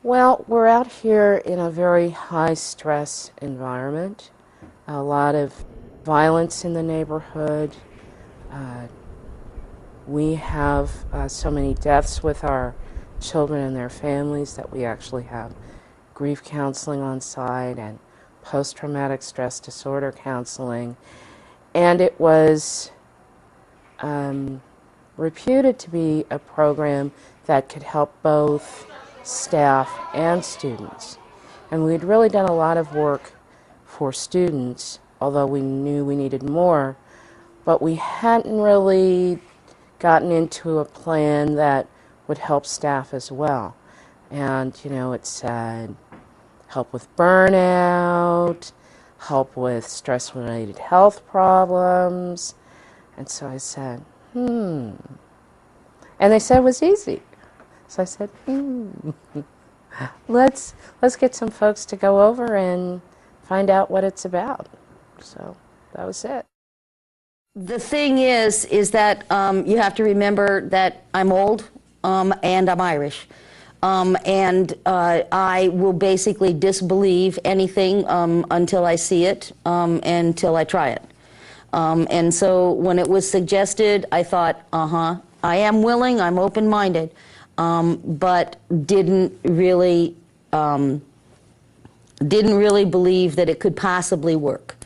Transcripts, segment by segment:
Well, we're out here in a very high-stress environment. A lot of violence in the neighborhood. We have so many deaths with our children and their families that we actually have grief counseling on site and post-traumatic stress disorder counseling. And it was reputed to be a program that could help both staff and students. And we'd really done a lot of work for students, although we knew we needed more, but we hadn't really gotten into a plan that would help staff as well. And, you know, it said help with burnout, help with stress-related health problems. And so I said, And they said it was easy. So I said, let's get some folks to go over and find out what it's about. So that was it. The thing is that you have to remember that I'm old and I'm Irish. And I will basically disbelieve anything until I see it, until I try it. And so when it was suggested, I thought, I am willing, I'm open-minded, but didn't really believe that it could possibly work.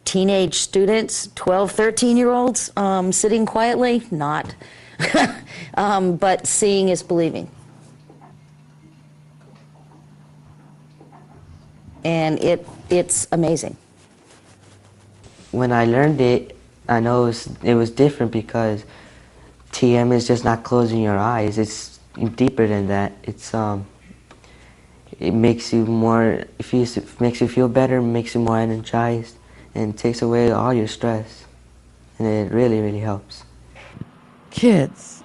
Teenage students, 12, 13-year-olds, sitting quietly, not. But seeing is believing. And it's amazing. When I learned it, I know it was different because TM is just not closing your eyes. It's deeper than that. It makes you more, makes you feel better, makes you more energized, and takes away all your stress. And it really, really helps. Kids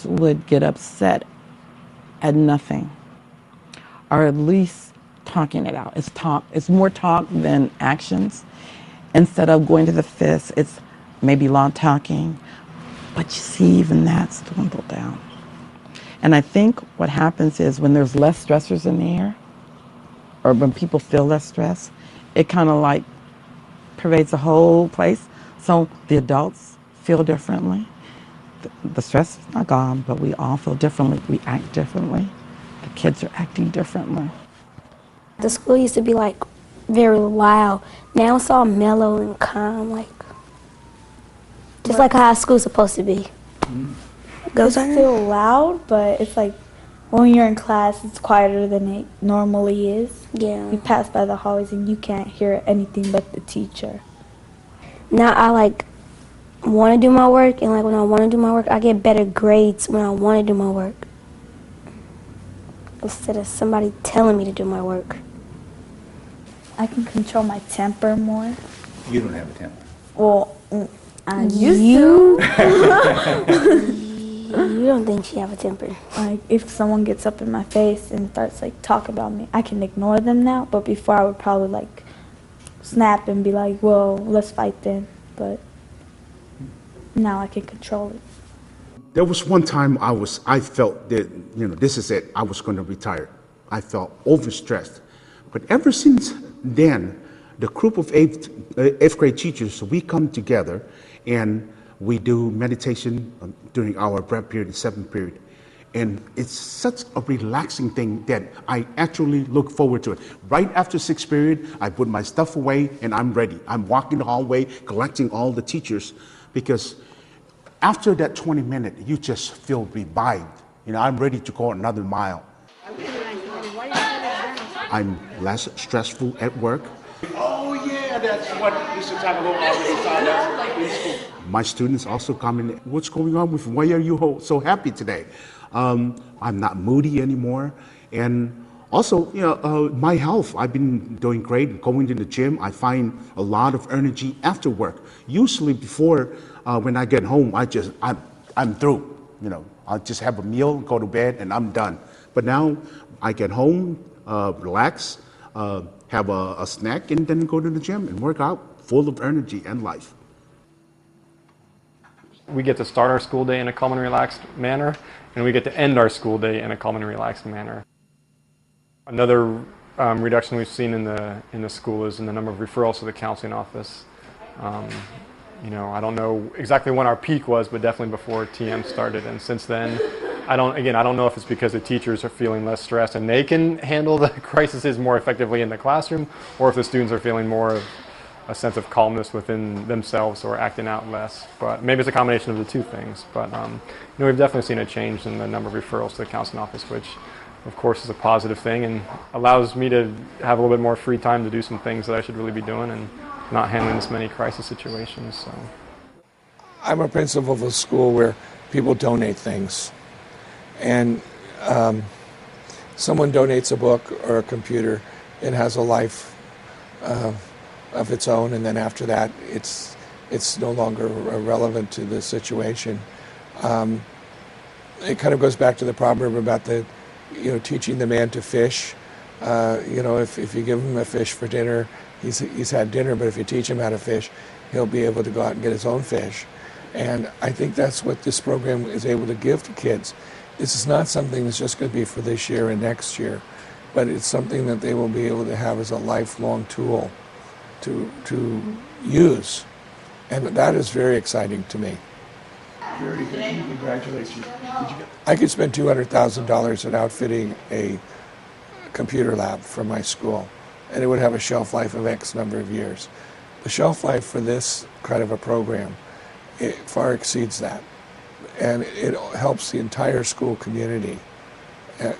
would get upset at nothing, or at least talking it out. It's more talk than actions. Instead of going to the fist, it's maybe long talking. But you see, even that's dwindled down. And I think what happens is when there's less stressors in the air, or when people feel less stress, it kind of like pervades the whole place. So the adults feel differently. The stress is not gone, but we all feel differently. We act differently. The kids are acting differently. The school used to be like very loud. Now it's all mellow and calm, just like how school's supposed to be. It's still loud, but it's like when you're in class, it's quieter than it normally is. Yeah. You pass by the hallways and you can't hear anything but the teacher. Now I want to do my work, and when I want to do my work, I get better grades when I want to do my work instead of somebody telling me to do my work. I can control my temper more. You don't have a temper. Well, I used to. You don't think she have a temper? Like, if someone gets up in my face and starts talking about me, I can ignore them now, but before I would probably snap and be like, well, let's fight then. But now I can control it. There was one time I felt that, this is it, I was going to retire. I felt overstressed. But ever since then, the group of eighth grade teachers, we come together and we do meditation during our prep period, the 7th period. And it's such a relaxing thing that I actually look forward to it. Right after 6th period, I put my stuff away and I'm ready. I'm walking the hallway, collecting all the teachers, because after that 20 minutes, you just feel revived. I'm ready to go another mile. I'm less stressful at work. Oh yeah, that's what Mr. Tabago already found out in school. My students also comment, what's going on with, why are you so happy today? I'm not moody anymore. And also, my health, I've been doing great, going to the gym. I find a lot of energy after work. Usually before, when I get home, I'm through. I'll just have a meal, go to bed, and I'm done. But now I get home, relax, have a snack, and then go to the gym and work out full of energy and life. We get to start our school day in a calm and relaxed manner, and we get to end our school day in a calm and relaxed manner. Another reduction we've seen in the school is in the number of referrals to the counseling office. I don't know exactly when our peak was, but definitely before TM started. And since then, I don't know if it's because the teachers are feeling less stressed and they can handle the crises more effectively in the classroom, or if the students are feeling more of a sense of calmness within themselves or acting out less. But maybe it's a combination of the two things. But we've definitely seen a change in the number of referrals to the counseling office, which of course is a positive thing and allows me to have a little bit more free time to do some things that I should really be doing and not handling this many crisis situations. So I'm a principal of a school where people donate things, and someone donates a book or a computer, it has a life of its own, and then after that it's no longer relevant to the situation. It kind of goes back to the proverb about teaching the man to fish. If you give him a fish for dinner, he's had dinner, but if you teach him how to fish, he'll be able to go out and get his own fish. And I think that's what this program is able to give to kids. This is not something that's just going to be for this year and next year, but it's something that they will be able to have as a lifelong tool to use. And that is very exciting to me. Congratulations. I could spend $200,000 on outfitting a computer lab for my school, and it would have a shelf life of X number of years. The shelf life for this kind of a program, it far exceeds that, and it helps the entire school community.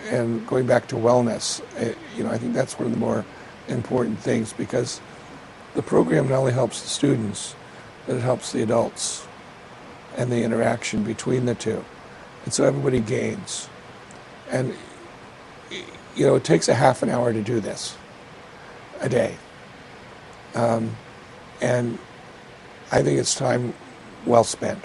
And going back to wellness, I think that's one of the more important things, because the program not only helps the students, but it helps the adults and the interaction between the two. And so everybody gains. And, it takes a half an hour to do this a day. And I think it's time well spent.